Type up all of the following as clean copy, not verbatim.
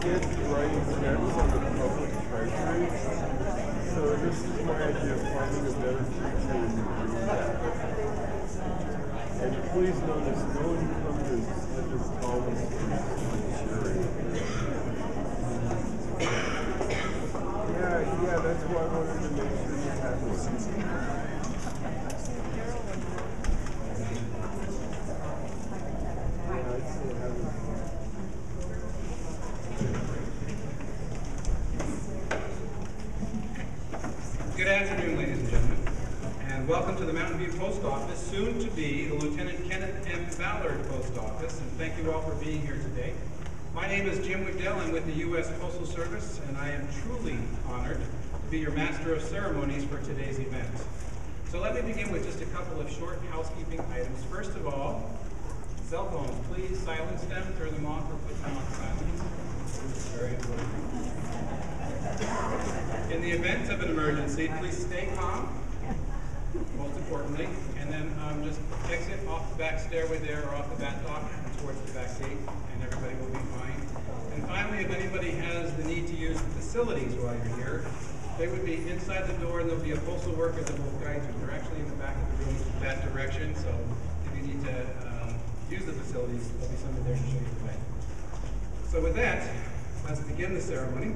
kids writing checks on the public treasury. So this is my idea of finding a better future in doing that. And please notice, no incumbents have this policy for jury. Yeah, that's why I wanted to make sure you have this. Good afternoon, ladies and gentlemen, and welcome to the Mountain View Post Office, soon to be the Lieutenant Kenneth M. Ballard Post Office, and thank you all for being here today. My name is Jim Wickdell. I'm with the U.S. Postal Service, and I am truly honored to be your Master of Ceremonies for today's event. So let me begin with just a couple of short housekeeping items. First of all, cell phones, please silence them, turn them off, or put them on silence. Very important. In the event of an emergency, please stay calm, most importantly, and then just exit off the back stairway there or off the back dock and towards the back gate, and everybody will be fine. And finally, if anybody has the need to use the facilities while you're here, they would be inside the door, and there'll be a postal worker that will guide you. They're actually in the back of the room that direction, so if you need to use the facilities, there'll be somebody there to show you the way. So with that, let's begin the ceremony.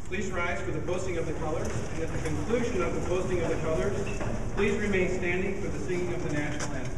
Please rise for the posting of the colors, and at the conclusion of the posting of the colors, please remain standing for the singing of the national anthem.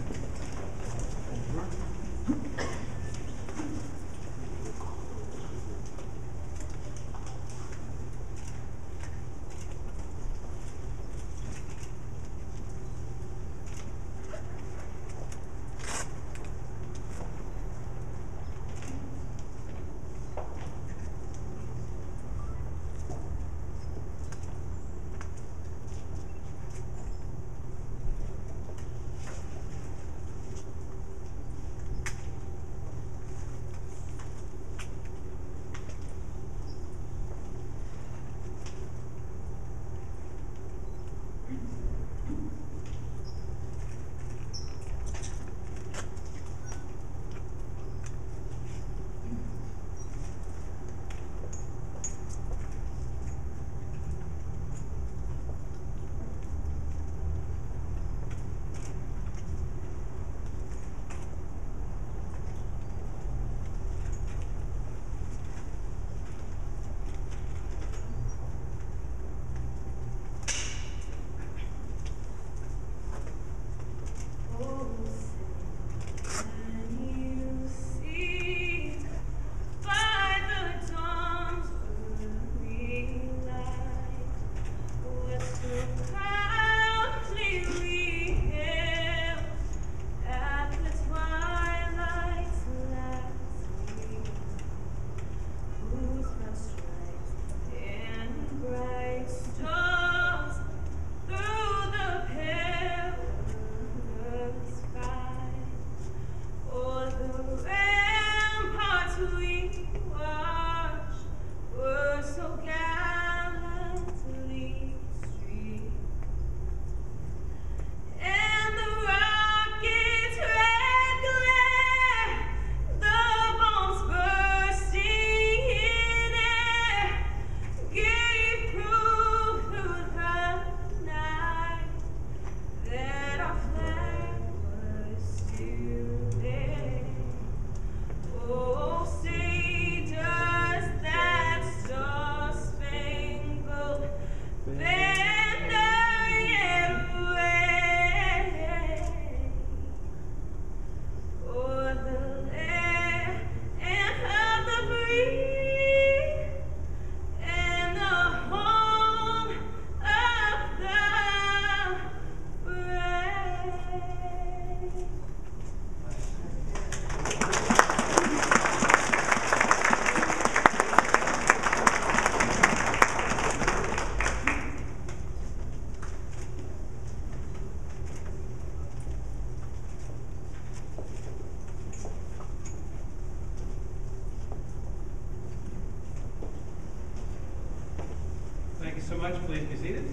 So much. Please be seated.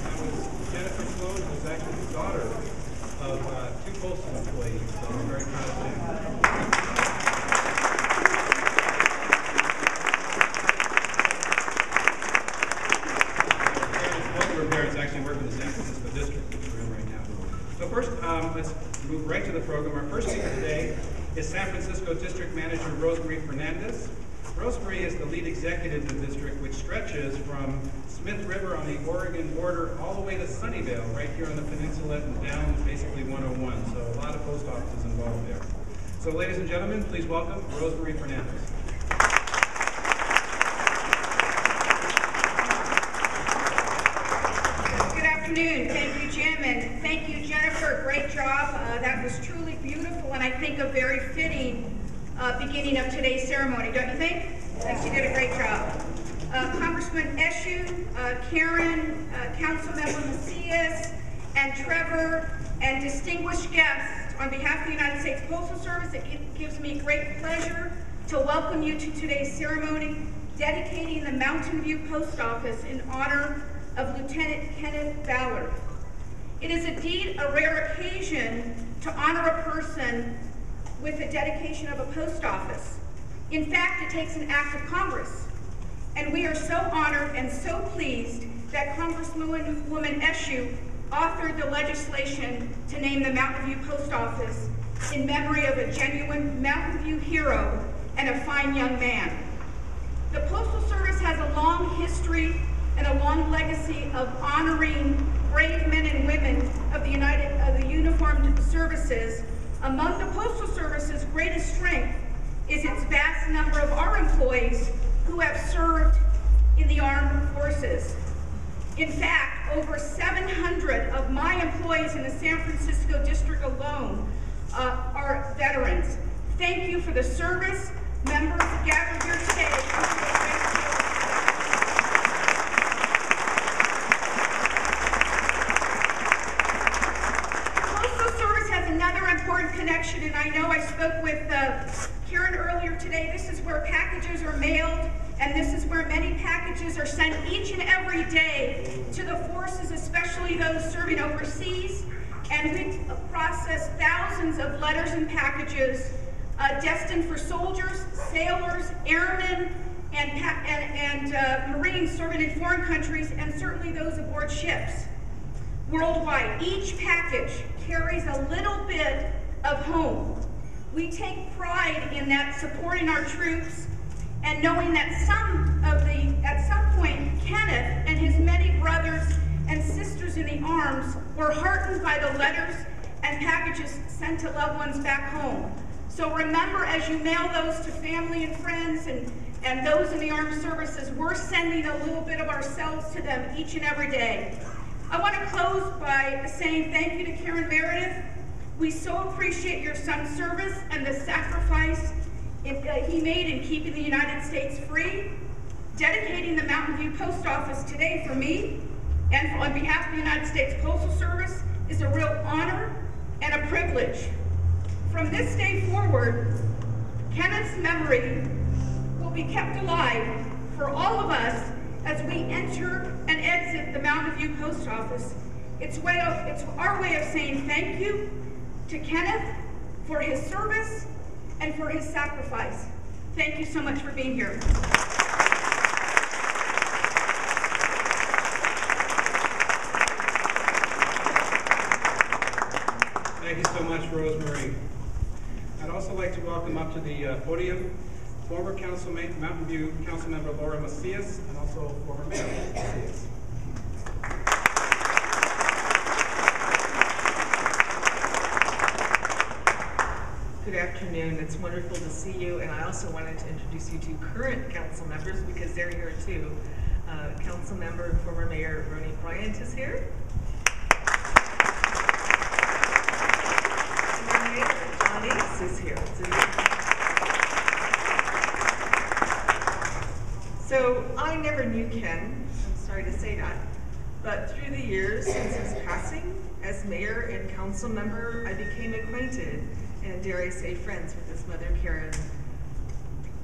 That was Jennifer Sloan, who is actually the daughter of two postal employees, so I'm very proud of with District Manager Rosemary Fernandez. Rosemary is the lead executive of the district, which stretches from Smith River on the Oregon border all the way to Sunnyvale, right here on the peninsula and down basically 101. So a lot of post offices involved there. So ladies and gentlemen, please welcome Rosemary Fernandez. Good afternoon. Thank you, Jim, and thank you, Jennifer. Great job. That was truly beautiful, and I think a very fitting beginning of today's ceremony, don't you think? I think you did a great job. Congressman Eshoo, Karen, Councilmember Macias, and Trevor, and distinguished guests, on behalf of the United States Postal Service, it gives me great pleasure to welcome you to today's ceremony dedicating the Mountain View Post Office in honor of Lieutenant Kenneth Ballard. It is indeed a rare occasion to honor a person with the dedication of a post office. In fact, it takes an act of Congress. And we are so honored and so pleased that Congresswoman Eshoo authored the legislation to name the Mountain View Post Office in memory of a genuine Mountain View hero and a fine young man. The Postal Service has a long history and a long legacy of honoring brave men and women of the uniformed services. Among the Postal Service's greatest strength is its vast number of our employees who have served in the armed forces. In fact, over 700 of my employees in the San Francisco district alone are veterans. Thank you for the service. Members gathered here today. Connection, and I know I spoke with Karen earlier today. This is where packages are mailed, and this is where many packages are sent each and every day to the forces, especially those serving overseas. And we process thousands of letters and packages destined for soldiers, sailors, airmen, and Marines serving in foreign countries, and certainly those aboard ships. Worldwide, each package carries a little bit of home. We take pride in that, supporting our troops and knowing that at some point, Kenneth and his many brothers and sisters in the arms were heartened by the letters and packages sent to loved ones back home. So remember, as you mail those to family and friends and those in the armed services, we're sending a little bit of ourselves to them each and every day. I want to close by saying thank you to Karen Meredith. We so appreciate your son's service and the sacrifice he made in keeping the United States free. Dedicating the Mountain View Post Office today for me and on behalf of the United States Postal Service is a real honor and a privilege. From this day forward, Kenneth's memory will be kept alive for all of us as we enter and exit the Mountain View Post Office. It's our way of saying thank you to Kenneth for his service and for his sacrifice. Thank you so much for being here. Thank you so much, Rosemary. I'd also like to welcome up to the podium former Mountain View Councilmember Laura Macias and also former Mayor Macias. Good afternoon. It's wonderful to see you, and I also wanted to introduce you to current council members because they're here too. Council member and former Mayor Ronnie Bryant is here. Former Mayor John Ace is here. So I never knew Ken. I'm sorry to say that. But through the years since his passing, as mayor and council member, I became acquainted and, dare I say, friends with his mother, Karen.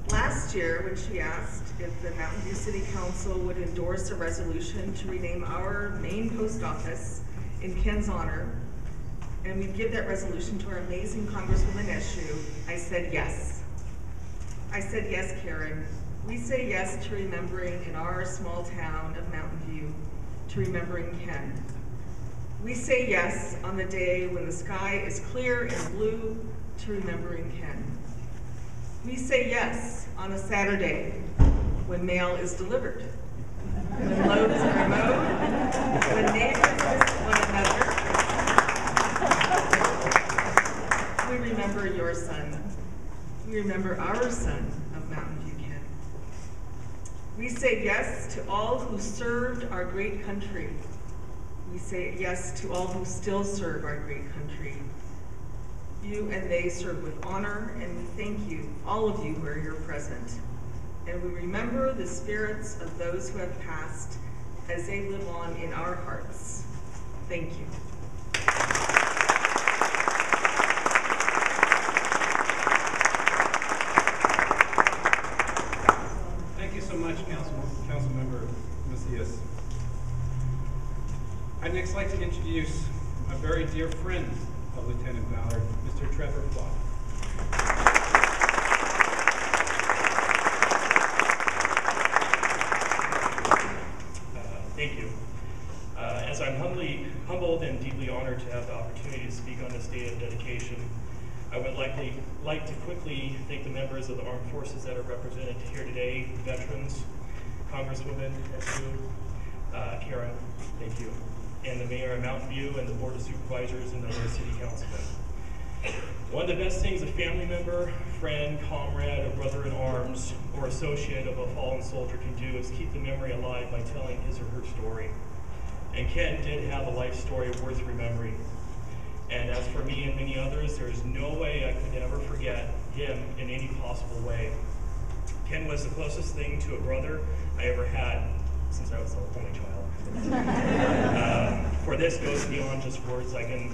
Last year, when she asked if the Mountain View City Council would endorse a resolution to rename our main post office in Ken's honor, and we'd give that resolution to our amazing Congresswoman Eshoo, I said yes. I said yes, Karen. We say yes to remembering in our small town of Mountain View, to remembering Ken. We say yes on the day when the sky is clear and blue to remembering Ken. We say yes on a Saturday when mail is delivered, when lawns are mowed, when neighbors visit one another. We remember your son. We remember our son of Mountain View Ken. We say yes to all who served our great country. We say yes to all who still serve our great country. You and they serve with honor, and we thank you, all of you who are here present. And we remember the spirits of those who have passed as they live on in our hearts. Thank you. Thank you so much, Councilmember Macias. I'd next like to introduce a very dear friend of Lieutenant Ballard, Mr. Trevor Flock. Thank you. As I'm humbled and deeply honored to have the opportunity to speak on this day of dedication, I would like to quickly thank the members of the armed forces that are represented here today, veterans, Congresswoman Karen, thank you, and the Mayor of Mountain View and the Board of Supervisors and other City Councilmen. One of the best things a family member, friend, comrade, or brother-in-arms, or associate of a fallen soldier can do is keep the memory alive by telling his or her story. And Ken did have a life story worth remembering. And as for me and many others, there's no way I could ever forget him in any possible way. Ken was the closest thing to a brother I ever had since I was the only child. For this goes beyond just words I can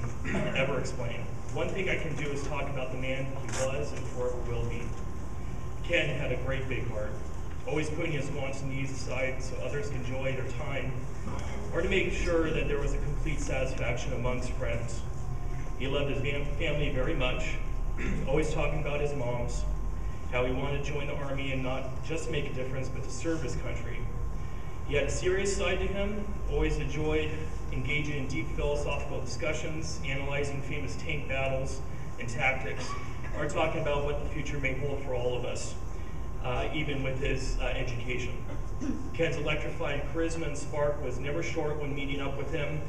ever explain. One thing I can do is talk about the man he was and forever will be. Ken had a great big heart, always putting his wants and needs aside so others can enjoy their time, or to make sure that there was a complete satisfaction amongst friends. He loved his family very much, always talking about his moms, how he wanted to join the Army and not just make a difference, but to serve his country. He had a serious side to him, always enjoyed engaging in deep philosophical discussions, analyzing famous tank battles and tactics, or talking about what the future may hold for all of us, even with his education. Ken's electrifying charisma and spark was never short when meeting up with him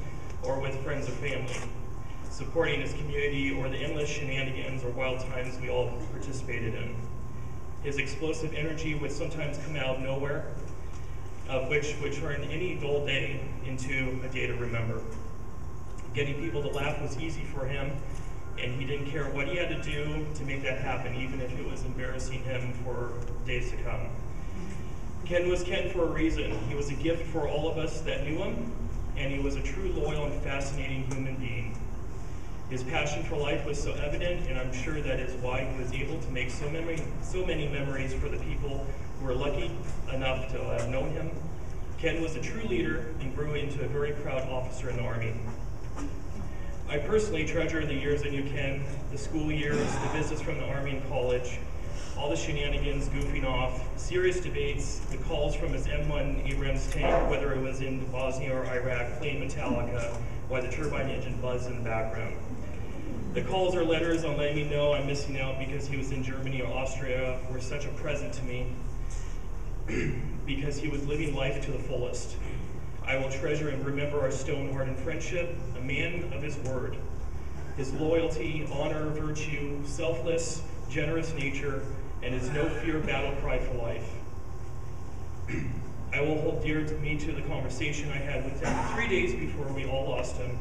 or with friends or family, supporting his community or the endless shenanigans or wild times we all participated in. His explosive energy would sometimes come out of nowhere, which would turn any dull day into a day to remember. Getting people to laugh was easy for him, and he didn't care what he had to do to make that happen, even if it was embarrassing him for days to come. Ken was Ken for a reason. He was a gift for all of us that knew him, and he was a true, loyal, and fascinating human being. His passion for life was so evident, and I'm sure that is why he was able to make so many memories for the people who were lucky enough to have known him. Ken was a true leader and grew into a very proud officer in the Army. I personally treasure the years I knew Ken, the school years, the visits from the Army and college, all the shenanigans, goofing off, serious debates, the calls from his M1 Abrams tank, whether it was in Bosnia or Iraq, playing Metallica, while the turbine engine buzzed in the background. The calls or letters on letting me know I'm missing out because he was in Germany or Austria were such a present to me because he was living life to the fullest. I will treasure and remember our stone-hardened friendship, a man of his word. His loyalty, honor, virtue, selfless, generous nature, and his no fear battle cry for life. I will hold dear to me to the conversation I had with him 3 days before we all lost him,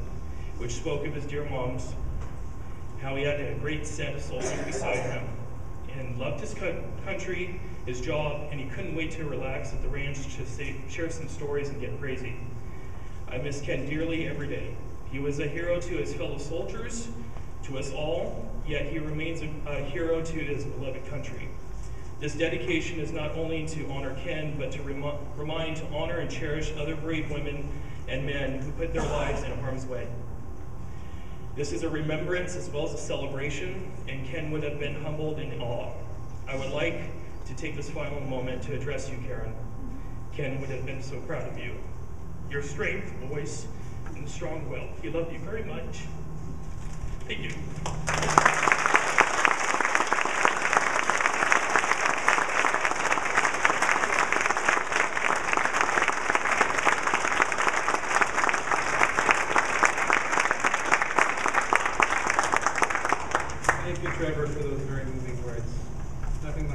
which spoke of his dear moms, how he had a great set of soldiers beside him, and loved his country, his job, and he couldn't wait to relax at the ranch to share some stories and get crazy. I miss Ken dearly every day. He was a hero to his fellow soldiers, to us all, yet he remains a hero to his beloved country. This dedication is not only to honor Ken, but to remind to honor and cherish other brave women and men who put their lives in harm's way. This is a remembrance as well as a celebration, and Ken would have been humbled in awe. I would like to take this final moment to address you, Karen. Ken would have been so proud of you. Your strength, voice, and strong will. He loved you very much. Thank you.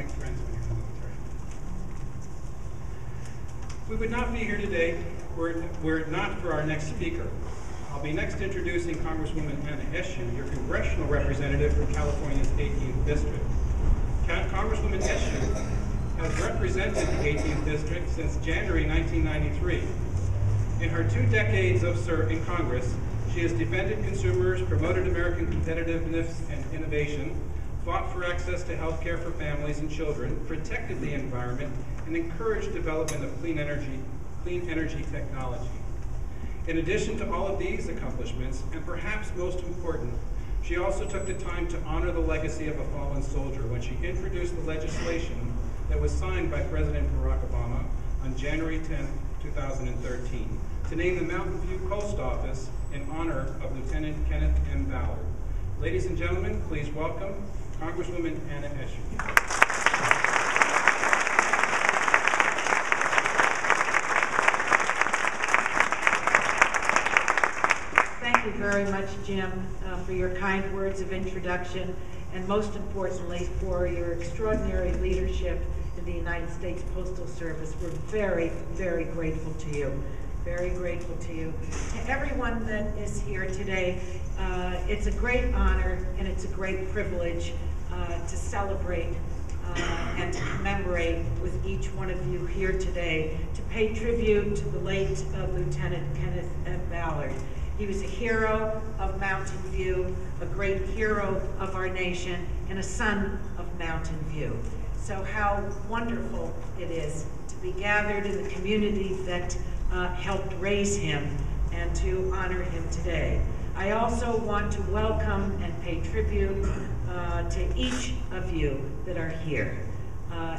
make friends when you're in the military. We would not be here today were it not for our next speaker. I'll be next introducing Congresswoman Anna Eshoo, your congressional representative from California's 18th District. Congresswoman Eshoo has represented the 18th District since January 1993. In her 2 decades of service in Congress, she has defended consumers, promoted American competitiveness and innovation, fought for access to health care for families and children, protected the environment, and encouraged development of clean energy technology. In addition to all of these accomplishments, and perhaps most important, she also took the time to honor the legacy of a fallen soldier when she introduced the legislation that was signed by President Barack Obama on January 10, 2013, to name the Mountain View Post Office in honor of Lieutenant Kenneth M. Ballard. Ladies and gentlemen, please welcome Congresswoman Anna Eshoo. Thank you very much, Jim, for your kind words of introduction, and most importantly, for your extraordinary leadership in the United States Postal Service. We're very, very grateful to you. Very grateful to you. To everyone that is here today, it's a great honor and it's a great privilege to celebrate and to commemorate with each one of you here today, to pay tribute to the late Lieutenant Kenneth M. Ballard. He was a hero of Mountain View, a great hero of our nation, and a son of Mountain View. So how wonderful it is to be gathered in the community that helped raise him and to honor him today. I also want to welcome and pay tribute to each of you that are here.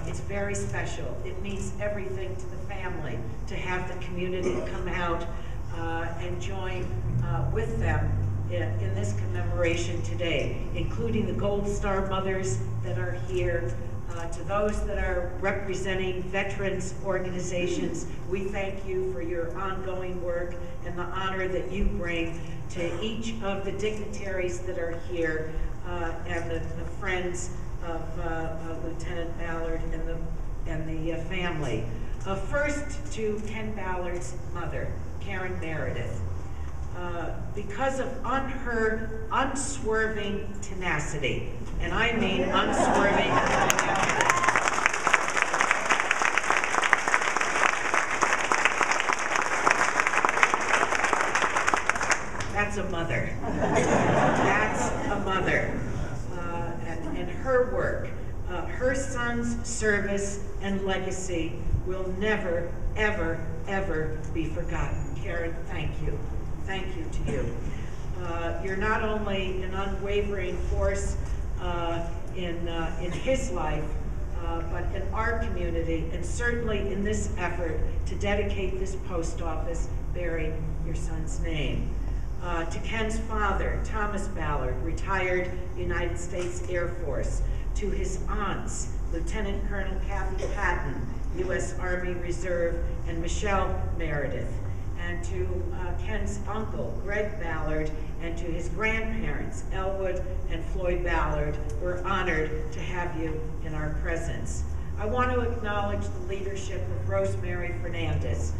It's very special. It means everything to the family to have the community come out and join with them in this commemoration today, including the Gold Star mothers that are here. To those that are representing veterans organizations, we thank you for your ongoing work and the honor that you bring to each of the dignitaries that are here and the friends of Lieutenant Ballard and the family. First to Ken Ballard's mother, Karen Meredith. Because of her unswerving tenacity, and I mean unswerving tenacity. That's a mother. That's a mother. And her work, her son's service and legacy will never, ever, ever be forgotten. Karen, thank you. Thank you to you. You're not only an unwavering force in his life, but in our community, and certainly in this effort to dedicate this post office bearing your son's name. To Ken's father, Thomas Ballard, retired United States Air Force. To his aunts, Lieutenant Colonel Kathy Patton, U.S. Army Reserve, and Michelle Meredith. And to Ken's uncle, Greg Ballard, and to his grandparents, Elwood and Floyd Ballard. We're honored to have you in our presence. I want to acknowledge the leadership of Rosemary Fernandez.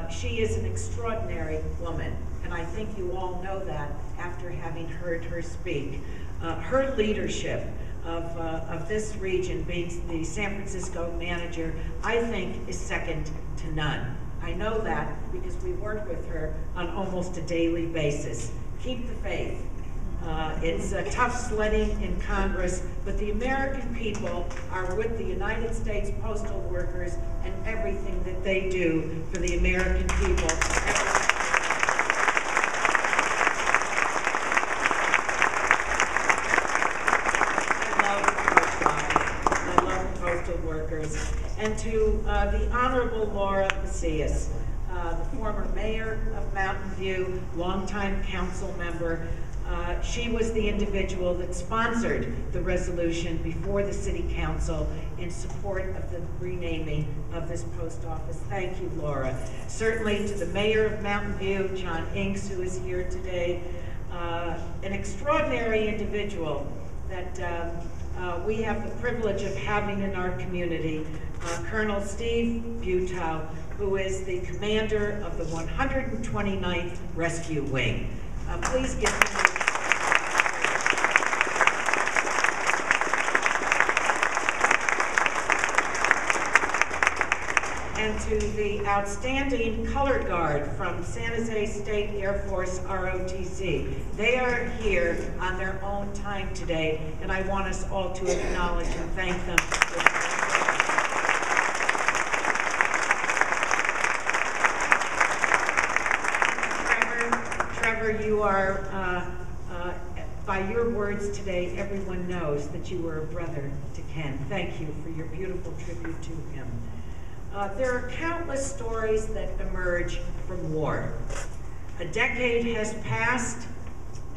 She is an extraordinary woman, and I think you all know that after having heard her speak. Her leadership of this region, being the San Francisco manager, I think is second to none. I know that because we work with her on almost a daily basis. Keep the faith. It's tough sledding in Congress, but the American people are with the United States postal workers and everything that they do for the American people. I love postal workers. And to the Honorable Laura Macias, the former mayor of Mountain View, longtime council member. She was the individual that sponsored the resolution before the City Council in support of the renaming of this post office. Thank you, Laura. Certainly to the mayor of Mountain View, John Inks, who is here today, an extraordinary individual that we have the privilege of having in our community Colonel Steve Butow, who is the commander of the 129th Rescue Wing. Please give him and to the outstanding color guard from San Jose State Air Force ROTC. They are here on their own time today, and I want us all to acknowledge and thank them. Trevor, you are, by your words today, everyone knows that you were a brother to Ken. Thank you for your beautiful tribute to him. There are countless stories that emerge from war. A decade has passed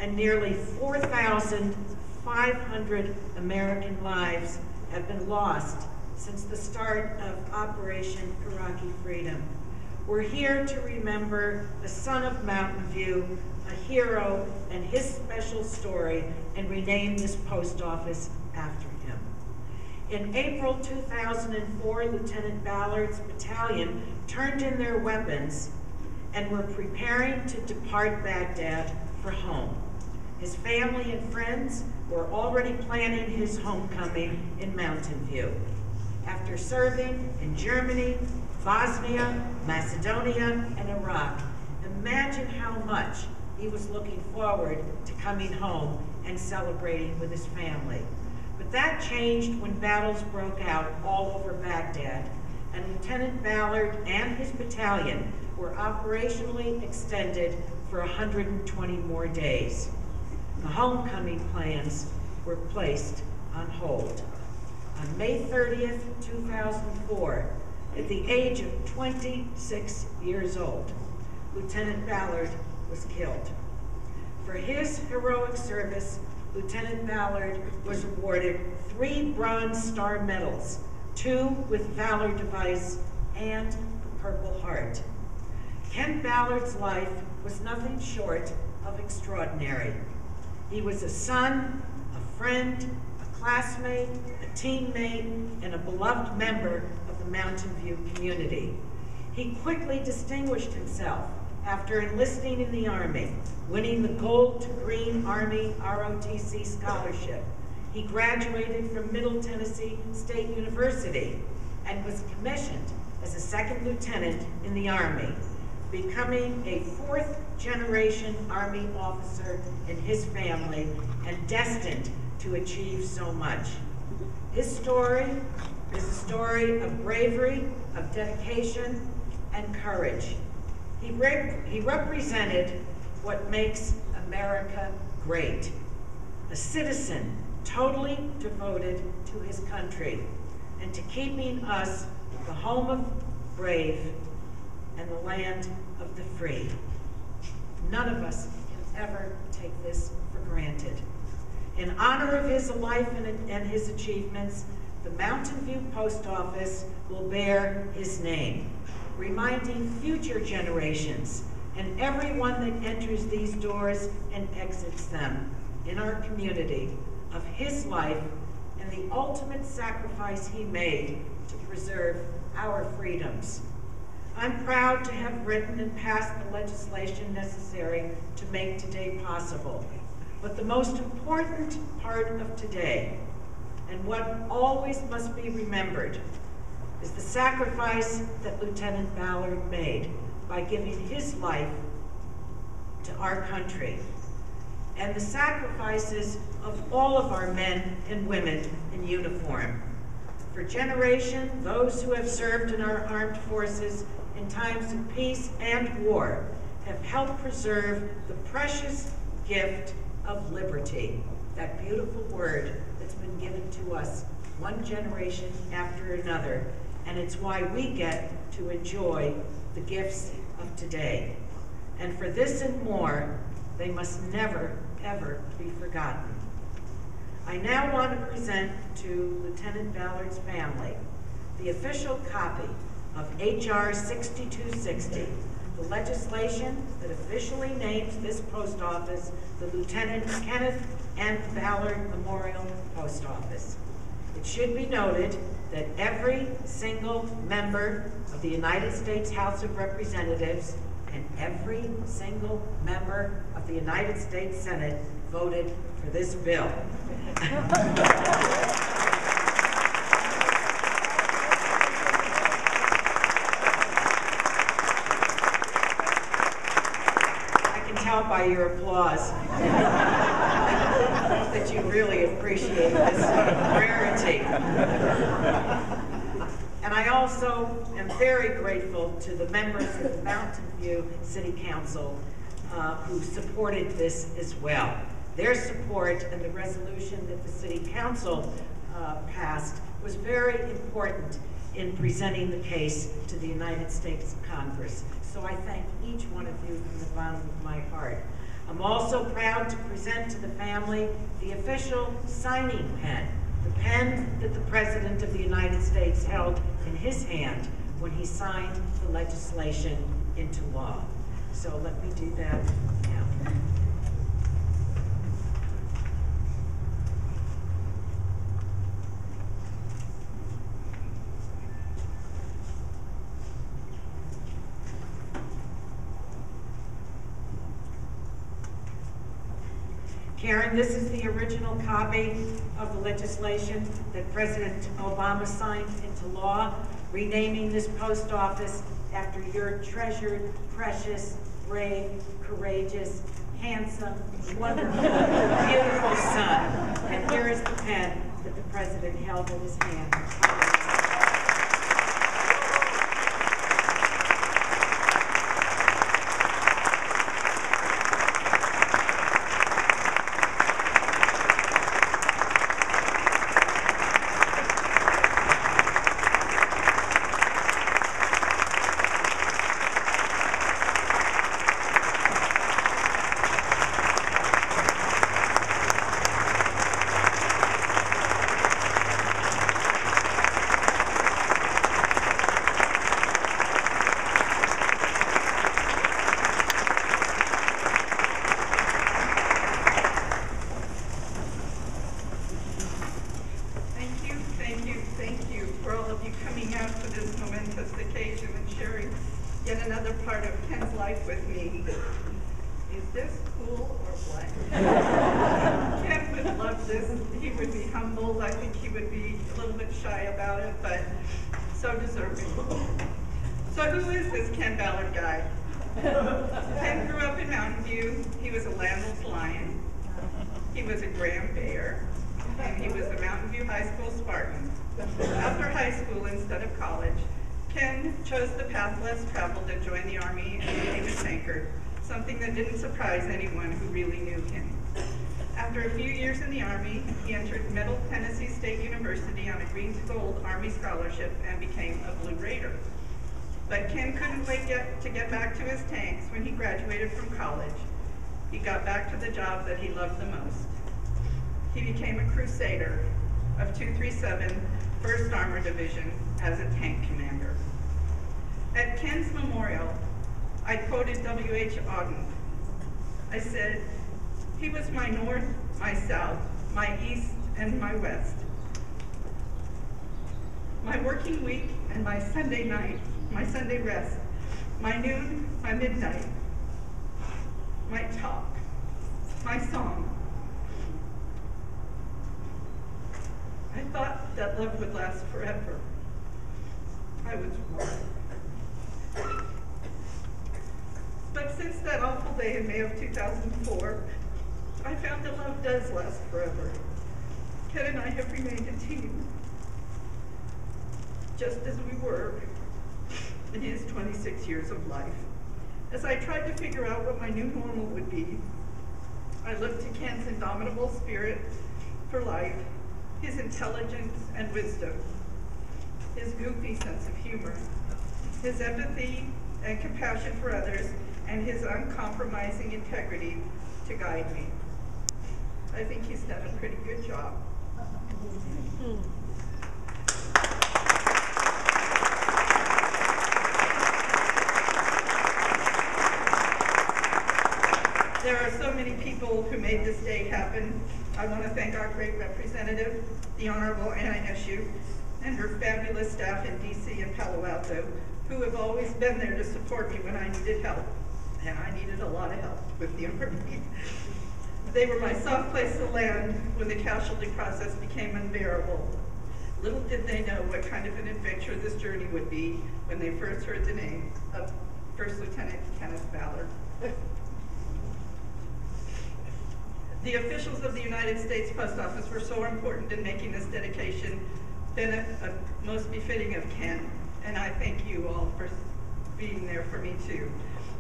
and nearly 4,500 American lives have been lost since the start of Operation Iraqi Freedom. We're here to remember the son of Mountain View, a hero, and his special story, and rename this post office after him. In April 2004, Lieutenant Ballard's battalion turned in their weapons and were preparing to depart Baghdad for home. His family and friends were already planning his homecoming in Mountain View. After serving in Germany, Bosnia, Macedonia, and Iraq, imagine how much he was looking forward to coming home and celebrating with his family. But that changed when battles broke out all over Baghdad, and Lieutenant Ballard and his battalion were operationally extended for 120 more days. The homecoming plans were placed on hold. On May 30th, 2004, at the age of 26 years old, Lieutenant Ballard was killed. For his heroic service, Lieutenant Ballard was awarded 3 Bronze Star medals, 2 with Valor Device and the Purple Heart. Ken Ballard's life was nothing short of extraordinary. He was a son, a friend, a classmate, a teammate, and a beloved member of the Mountain View community. He quickly distinguished himself after enlisting in the Army, winning the Gold to Green Army ROTC scholarship. He graduated from Middle Tennessee State University and was commissioned as a 2nd lieutenant in the Army, becoming a 4th generation Army officer in his family and destined to achieve so much. His story is a story of bravery, of dedication, and courage. He represented what makes America great, a citizen totally devoted to his country and to keeping us the home of brave and the land of the free. None of us can ever take this for granted. In honor of his life and his achievements, the Mountain View Post Office will bear his name, reminding future generations and everyone that enters these doors and exits them in our community of his life and the ultimate sacrifice he made to preserve our freedoms. I'm proud to have written and passed the legislation necessary to make today possible. But the most important part of today, and what always must be remembered, is the sacrifice that Lieutenant Ballard made by giving his life to our country, and the sacrifices of all of our men and women in uniform. For generations, those who have served in our armed forces in times of peace and war have helped preserve the precious gift of liberty, that beautiful word that's been given to us one generation after another, and it's why we get to enjoy the gifts of today. And for this and more, they must never, ever be forgotten. I now want to present to Lieutenant Ballard's family the official copy of H.R. 6260, the legislation that officially names this post office the Lieutenant Kenneth and the Ballard Memorial Post Office. It should be noted that every single member of the United States House of Representatives and every single member of the United States Senate voted for this bill. I can tell by your applause that you really appreciate this rarity. And I also am very grateful to the members of the Mountain View City Council who supported this as well. Their support and the resolution that the City Council passed was very important in presenting the case to the United States Congress. So I thank each one of you from the bottom of my heart. I'm also proud to present to the family the official signing pen, the pen that the President of the United States held in his hand when he signed the legislation into law. So let me do that now. Karen, this is the original copy of the legislation that President Obama signed into law, renaming this post office after your treasured, precious, brave, courageous, handsome, wonderful, beautiful son. And here is the pen that the President held in his hand. Yet another part of Ken's life with me. Is this cool or what? Ken would love this. He would be humble. I think he would be a little bit shy about it, but so deserving. So who is this Ken Ballard guy? Ken grew up in Mountain View. He was a Landless Lion. He was a Graham Bear. And he was a Mountain View High School Spartan. After high school instead of college, Ken chose the path less traveled and joined the Army and became a tanker, something that didn't surprise anyone who really knew him. After a few years in the Army, he entered Middle Tennessee State University on a green to gold Army scholarship and became a Blue Raider. But Ken couldn't wait to get back to his tanks when he graduated from college. He got back to the job that he loved the most. He became a Crusader of 237 1st Armored Division as a tank commander. At Ken's memorial, I quoted W.H. Auden. I said, "He was my north, my south, my east, and my west. My working week and my Sunday night, my Sunday rest, my noon, my midnight, my talk, my song." I thought that love would last forever. I was wrong. But since that awful day in May of 2004, I found that love does last forever. Ken and I have remained a team, just as we were in his 26 years of life. As I tried to figure out what my new normal would be, I looked to Ken's indomitable spirit for life, his intelligence and wisdom, his goofy sense of humor, his empathy and compassion for others, and his uncompromising integrity to guide me. I think he's done a pretty good job. There are so many people who made this day happen, I want to thank our great representative, the Honorable Anna Eshoo, and her fabulous staff in DC and Palo Alto, who have always been there to support me when I needed help. And I needed a lot of help with the Army. They were my soft place to land when the casualty process became unbearable. Little did they know what kind of an adventure this journey would be when they first heard the name of First Lieutenant Kenneth Ballard. The officials of the United States Post Office were so important in making this dedication most befitting of Ken, and I thank you all for being there for me too.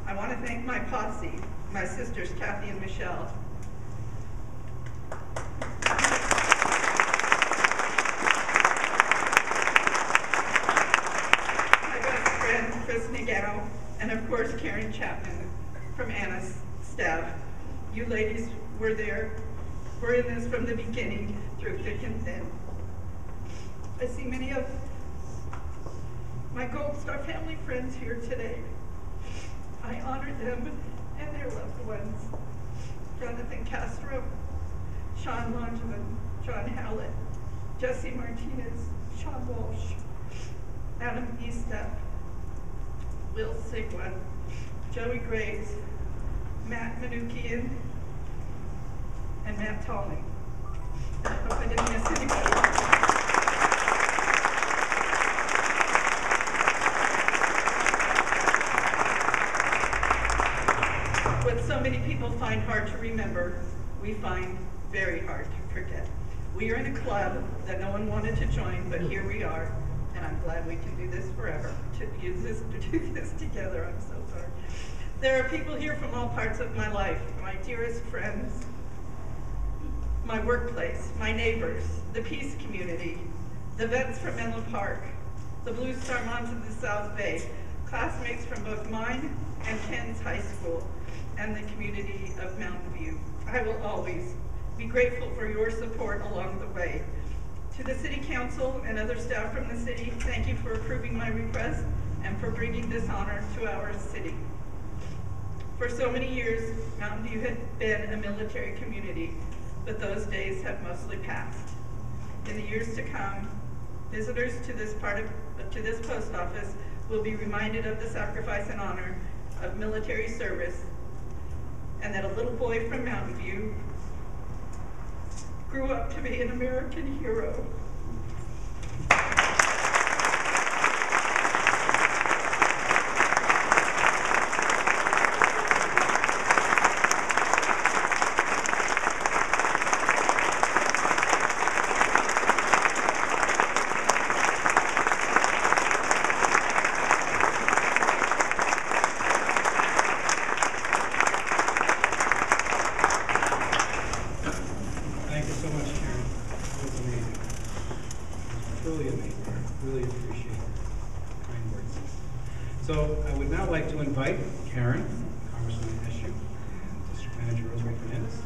I want to thank my posse, my sisters Kathy and Michelle. My best friend Chris Nagao, and of course Karen Chapman from Anna's staff. You ladies were there, were in this from the beginning through thick and thin. I see many of my Gold Star family friends here today. I honor them and their loved ones. Jonathan Castro, Sean Longevin, John Howlett, Jesse Martinez, Sean Walsh, Adam Estep, Will Sigwin, Joey Graves, Matt Manukian, and Matt Tolling. I hope I didn't miss anybody. What so many people find hard to remember, we find very hard to forget. We are in a club that no one wanted to join, but here we are, and I'm glad we can do this forever, to do this together. I'm so sorry. There are people here from all parts of my life, my dearest friends, my workplace, my neighbors, the peace community, the vets from Menlo Park, the Blue Star Moms of the South Bay, classmates from both mine and Ken's high school, and the community of Mountain View. I will always be grateful for your support along the way. To the City Council and other staff from the city, thank you for approving my request and for bringing this honor to our city. For so many years, Mountain View had been a military community, but those days have mostly passed. In the years to come, visitors to this post office will be reminded of the sacrifice and honor of military service, and that a little boy from Mountain View grew up to be an American hero. Thank you so much, Karen. It was amazing. It was truly amazing. Really appreciate the kind words. So I would now like to invite Karen, Congresswoman Eshoo, and District Manager Rosemary Fernandez,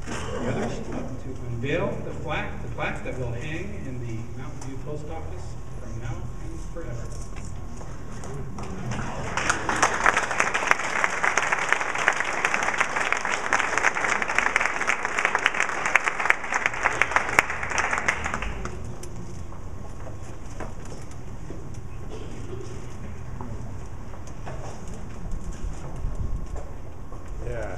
the others up to unveil the plaque that will hang in the Mountain View Post Office from now and forever. Yeah.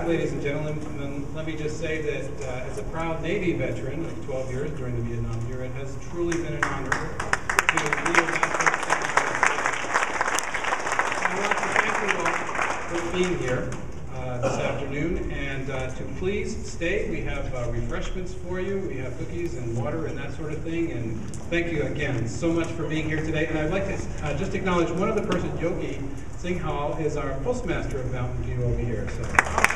ladies and gentlemen, let me just say that as a proud Navy veteran of 12 years during the Vietnam year, it has truly been an honor to lead a I want to thank you all for being here this afternoon, and to please stay. We have refreshments for you. We have cookies and water and that sort of thing, and thank you again so much for being here today. And I'd like to just acknowledge one other person, Yogi Singhal, is our postmaster of Mountain View over here. So.